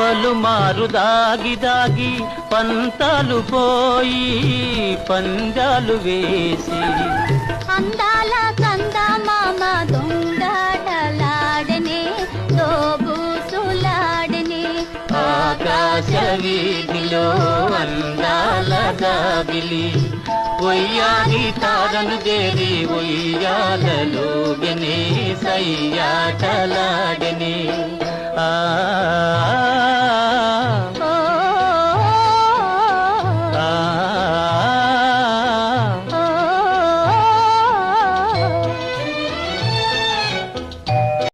పలుమారు దాగి దాగి పంతాలు పోయి పందాలు వేసి అందాల కందమామ దొంగలాడనే దోబూసులాడనే ఆకాశ వీధిలో అందాల దాబిలి ఒయ్యాలి తారను దేరి ఒయ్యాలలోగనే సయ్యాటలాడనే ఆ